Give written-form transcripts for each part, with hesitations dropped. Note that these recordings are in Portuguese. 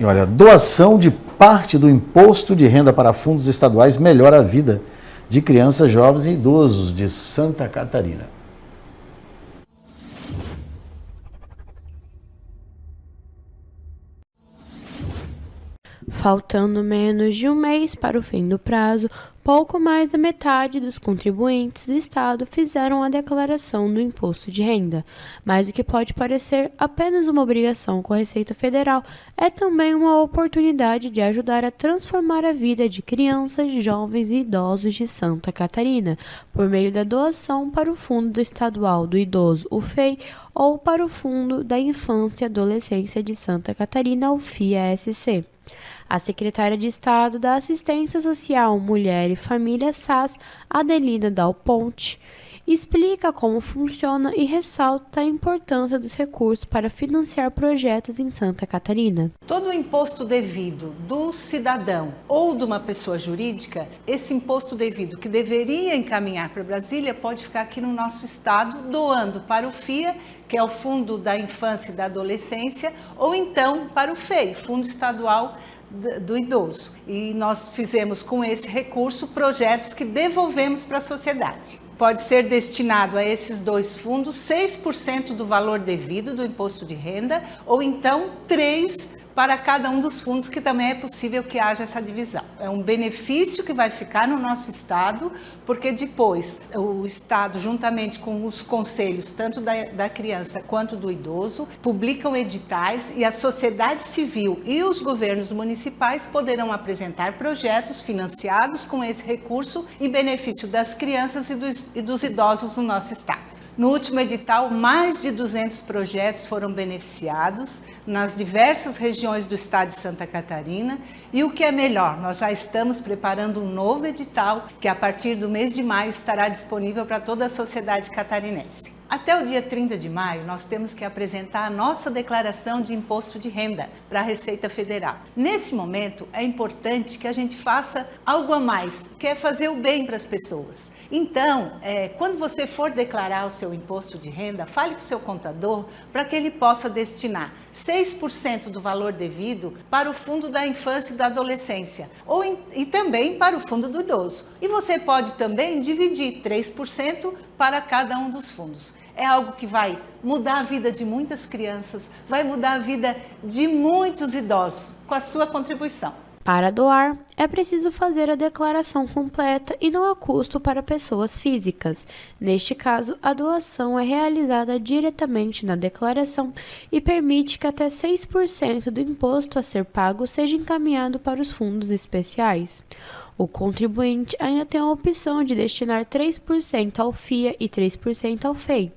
E olha, doação de parte do imposto de renda para fundos estaduais melhora a vida de crianças, jovens e idosos de Santa Catarina. Faltando menos de um mês para o fim do prazo, pouco mais da metade dos contribuintes do Estado fizeram a declaração do imposto de renda. Mas o que pode parecer apenas uma obrigação com a Receita Federal é também uma oportunidade de ajudar a transformar a vida de crianças, jovens e idosos de Santa Catarina, por meio da doação para o Fundo Estadual do Idoso, o FEI, ou para o Fundo da Infância e Adolescência de Santa Catarina, o FIA-SC. A secretária de Estado da Assistência Social, Mulher e Família, SAS, Adelina Dal Ponte, explica como funciona e ressalta a importância dos recursos para financiar projetos em Santa Catarina. Todo o imposto devido do cidadão ou de uma pessoa jurídica, esse imposto devido que deveria encaminhar para Brasília pode ficar aqui no nosso estado doando para o FIA, que é o Fundo da Infância e da Adolescência, ou então para o FEI, Fundo Estadual do Idoso. E nós fizemos com esse recurso projetos que devolvemos para a sociedade. Pode ser destinado a esses dois fundos 6% do valor devido do imposto de renda, ou então 3% para cada um dos fundos, que também é possível que haja essa divisão. É um benefício que vai ficar no nosso estado, porque depois o estado, juntamente com os conselhos, tanto da criança quanto do idoso, publicam editais e a sociedade civil e os governos municipais poderão apresentar projetos financiados com esse recurso em benefício das crianças e dos idosos no nosso estado. No último edital, mais de 200 projetos foram beneficiados nas diversas regiões do estado de Santa Catarina. E o que é melhor, nós já estamos preparando um novo edital que a partir do mês de maio estará disponível para toda a sociedade catarinense. Até o dia 30 de maio, nós temos que apresentar a nossa declaração de imposto de renda para a Receita Federal. Nesse momento, é importante que a gente faça algo a mais, que é fazer o bem para as pessoas. Então, quando você for declarar o seu imposto de renda, fale com o seu contador para que ele possa destinar 6% do valor devido para o Fundo da Infância e da Adolescência, e também para o Fundo do Idoso. E você pode também dividir 3% para cada um dos fundos. É algo que vai mudar a vida de muitas crianças, vai mudar a vida de muitos idosos com a sua contribuição. Para doar, é preciso fazer a declaração completa e não há custo para pessoas físicas. Neste caso, a doação é realizada diretamente na declaração e permite que até 6% do imposto a ser pago seja encaminhado para os fundos especiais. O contribuinte ainda tem a opção de destinar 3% ao FIA e 3% ao FEI.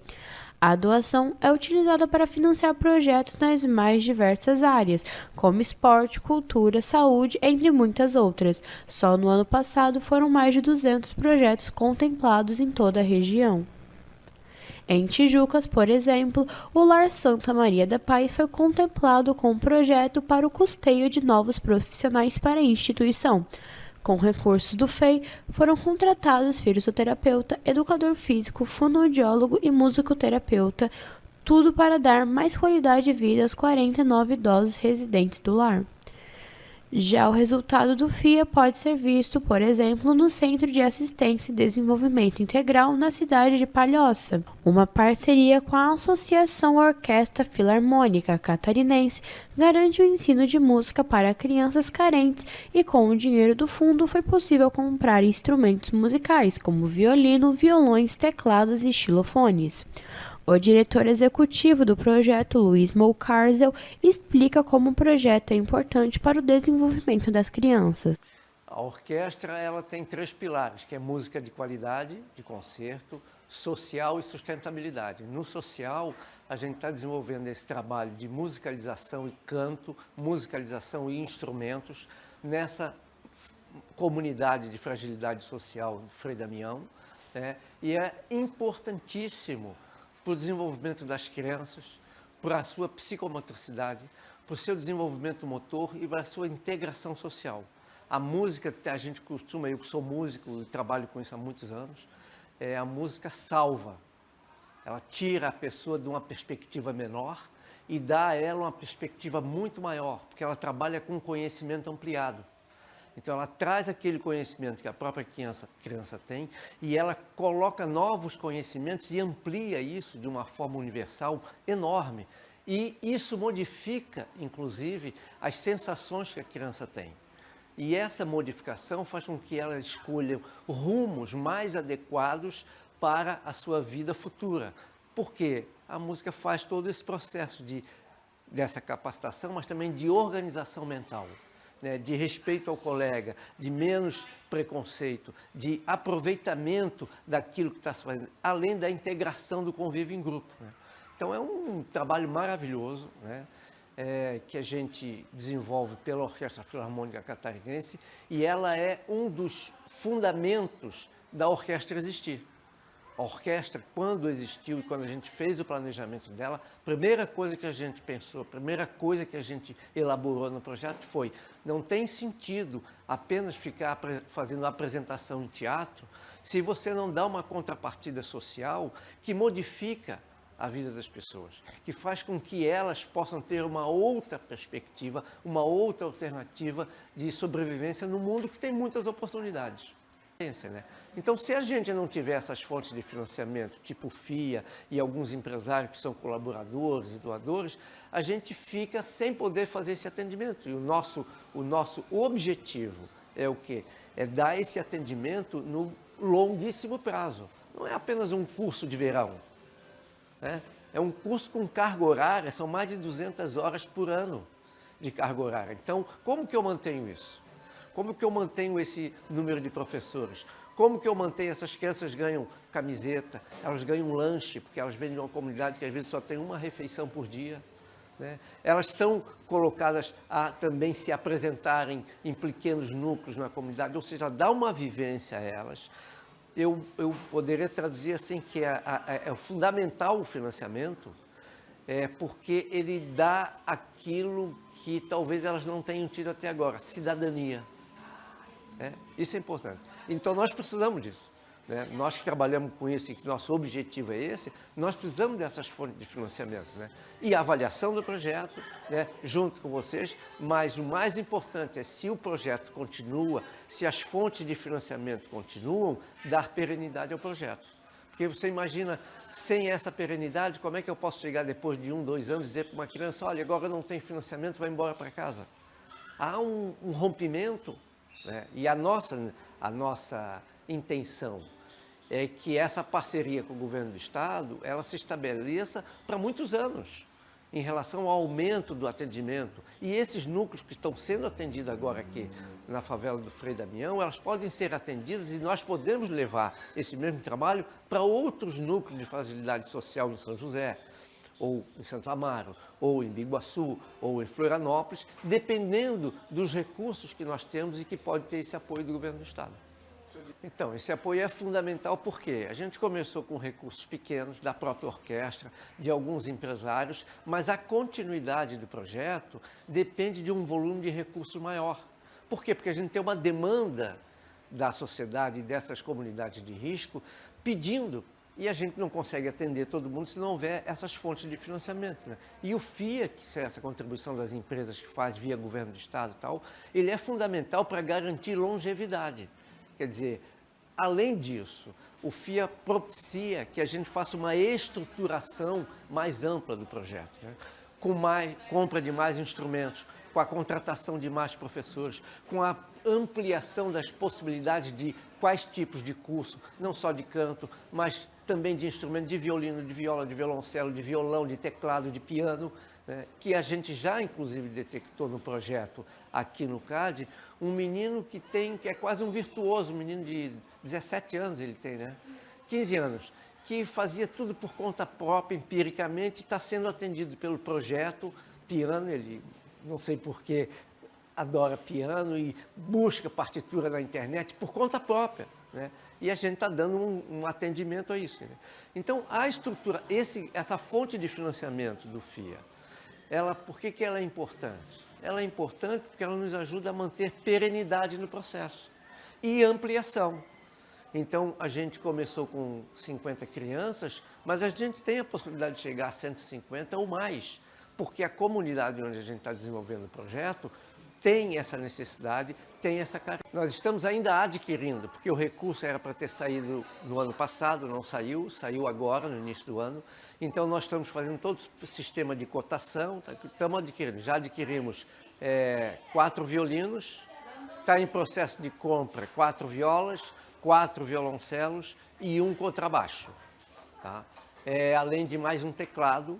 A doação é utilizada para financiar projetos nas mais diversas áreas, como esporte, cultura, saúde, entre muitas outras. Só no ano passado foram mais de 200 projetos contemplados em toda a região. Em Tijucas, por exemplo, o Lar Santa Maria da Paz foi contemplado com um projeto para o custeio de novos profissionais para a instituição. Com recursos do FEI, foram contratados fisioterapeuta, educador físico, fonoaudiólogo e musicoterapeuta, tudo para dar mais qualidade de vida aos 49 idosos residentes do lar. Já o resultado do FIA pode ser visto, por exemplo, no Centro de Assistência e Desenvolvimento Integral na cidade de Palhoça, uma parceria com a Associação Orquestra Filarmônica Catarinense garante o ensino de música para crianças carentes e com o dinheiro do fundo foi possível comprar instrumentos musicais como violino, violões, teclados e xilofones. O diretor executivo do projeto, Luiz Moucarzel, explica como o projeto é importante para o desenvolvimento das crianças. A orquestra ela tem 3 pilares, que é música de qualidade, de concerto, social e sustentabilidade. No social, a gente está desenvolvendo esse trabalho de musicalização e canto, musicalização e instrumentos nessa comunidade de fragilidade social do Frei Damião, né? E é importantíssimo para o desenvolvimento das crianças, para a sua psicomotricidade, para o seu desenvolvimento motor e para a sua integração social. A música, a gente costuma, eu que sou músico e trabalho com isso há muitos anos, a música salva. Ela tira a pessoa de uma perspectiva menor e dá a ela uma perspectiva muito maior, porque ela trabalha com conhecimento ampliado. Então, ela traz aquele conhecimento que a própria criança tem e ela coloca novos conhecimentos e amplia isso de uma forma universal enorme. E isso modifica, inclusive, as sensações que a criança tem. E essa modificação faz com que ela escolha rumos mais adequados para a sua vida futura. Porque a música faz todo esse processo dessa capacitação, mas também de organização mental, né? De respeito ao colega, de menos preconceito, de aproveitamento daquilo que está se fazendo, além da integração do convívio em grupo, né? Então é um trabalho maravilhoso, né? Que a gente desenvolve pela Orquestra Filarmônica Catarinense e ela é um dos fundamentos da orquestra existir. A orquestra, quando existiu e quando a gente fez o planejamento dela, a primeira coisa que a gente pensou, a primeira coisa que a gente elaborou no projeto foi: não tem sentido apenas ficar fazendo apresentação em teatro se você não dá uma contrapartida social que modifica a vida das pessoas, que faz com que elas possam ter uma outra perspectiva, uma outra alternativa de sobrevivência no mundo que tem muitas oportunidades. Né? Então, se a gente não tiver essas fontes de financiamento, tipo FIA e alguns empresários que são colaboradores e doadores, a gente fica sem poder fazer esse atendimento. E o nosso objetivo é o quê? É dar esse atendimento no longuíssimo prazo. Não é apenas um curso de verão. É um curso com carga horária, são mais de 200 horas por ano de carga horária. Então, como que eu mantenho isso? Como que eu mantenho esse número de professores? Como que eu mantenho essas crianças ganham camiseta, elas ganham lanche, porque elas vêm de uma comunidade que às vezes só tem uma refeição por dia, né? Elas são colocadas a também se apresentarem em pequenos núcleos na comunidade, ou seja, dá uma vivência a elas. Eu poderia traduzir assim que é fundamental o financiamento, porque ele dá aquilo que talvez elas não tenham tido até agora, cidadania. Isso é importante. Então nós precisamos disso, né? Nós que trabalhamos com isso e que nosso objetivo é esse, nós precisamos dessas fontes de financiamento, né? E a avaliação do projeto, né? Junto com vocês, mas o mais importante é, se o projeto continua, se as fontes de financiamento continuam, dar perenidade ao projeto. Porque você imagina, sem essa perenidade, como é que eu posso chegar depois de 1, 2 anos e dizer para uma criança: olha, agora não tem financiamento, vai embora para casa? Há um rompimento, né? E a nossa intenção é que essa parceria com o governo do estado, ela se estabeleça para muitos anos, em relação ao aumento do atendimento. E esses núcleos que estão sendo atendidos agora aqui na favela do Frei Damião, elas podem ser atendidas e nós podemos levar esse mesmo trabalho para outros núcleos de fragilidade social em São José, ou em Santo Amaro, ou em Biguaçu, ou em Florianópolis, dependendo dos recursos que nós temos e que pode ter esse apoio do governo do estado. Então, esse apoio é fundamental porque a gente começou com recursos pequenos da própria orquestra, de alguns empresários, mas a continuidade do projeto depende de um volume de recursos maior. Por quê? Porque a gente tem uma demanda da sociedade e dessas comunidades de risco pedindo, e a gente não consegue atender todo mundo se não houver essas fontes de financiamento, né? E o FIA, que é essa contribuição das empresas que faz via governo do estado e tal, ele é fundamental para garantir longevidade. Quer dizer, além disso, o FIA propicia que a gente faça uma estruturação mais ampla do projeto, né? Com compra de mais instrumentos, com a contratação de mais professores, com a ampliação das possibilidades de quais tipos de curso, não só de canto, mas também de instrumento de violino, de viola, de violoncelo, de violão, de teclado, de piano, né? Que a gente já, inclusive, detectou no projeto aqui no CAD, um menino que é quase um virtuoso, um menino de 17 anos ele tem, né? 15 anos, que fazia tudo por conta própria, empiricamente, está sendo atendido pelo projeto piano. Ele, não sei porquê, adora piano e busca partitura na internet por conta própria, né? E a gente está dando um atendimento a isso, né? Então, a estrutura, essa fonte de financiamento do FIA, por que ela é importante? Ela é importante porque ela nos ajuda a manter perenidade no processo e ampliação. Então, a gente começou com 50 crianças, mas a gente tem a possibilidade de chegar a 150 ou mais, porque a comunidade onde a gente está desenvolvendo o projeto tem essa necessidade, tem essa carência. Nós estamos ainda adquirindo, porque o recurso era para ter saído no ano passado, não saiu, saiu agora, no início do ano. Então, nós estamos fazendo todo o sistema de cotação, estamos adquirindo. Já adquirimos 4 violinos, está em processo de compra 4 violas, 4 violoncelos e 1 contrabaixo. Tá? Além de mais um teclado,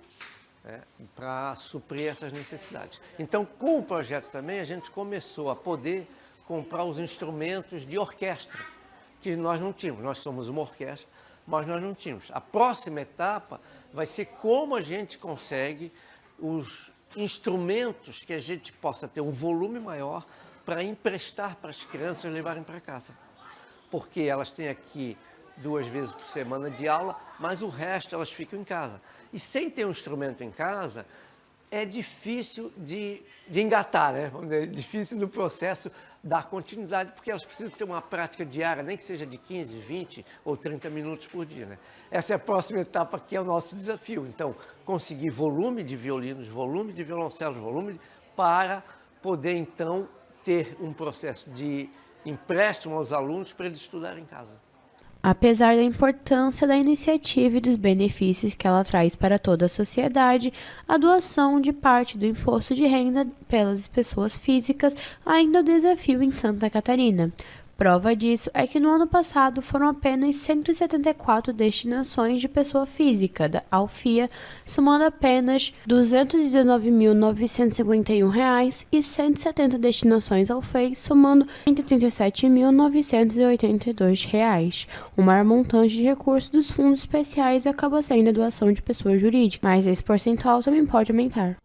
para suprir essas necessidades. Então, com o projeto também, a gente começou a poder comprar os instrumentos de orquestra, que nós não tínhamos. Nós somos uma orquestra, mas nós não tínhamos. A próxima etapa vai ser como a gente consegue os instrumentos que a gente possa ter um volume maior para emprestar para as crianças levarem para casa. Porque elas têm aqui 2 vezes por semana de aula, mas o resto elas ficam em casa. E sem ter um instrumento em casa, é difícil de engatar, né? É difícil no processo dar continuidade, porque elas precisam ter uma prática diária, nem que seja de 15, 20 ou 30 minutos por dia, né? Essa é a próxima etapa, que é o nosso desafio. Então, conseguir volume de violinos, volume de violoncelos, para poder, então, ter um processo de empréstimo aos alunos para eles estudarem em casa. Apesar da importância da iniciativa e dos benefícios que ela traz para toda a sociedade, a doação de parte do imposto de renda pelas pessoas físicas ainda é um desafio em Santa Catarina. Prova disso é que no ano passado foram apenas 174 destinações de pessoa física da Alfia, somando apenas R$ 219.951 e 170 destinações ao FEI, somando R$ 137.982. O maior montante de recursos dos fundos especiais acaba sendo a doação de pessoa jurídica, mas esse percentual também pode aumentar.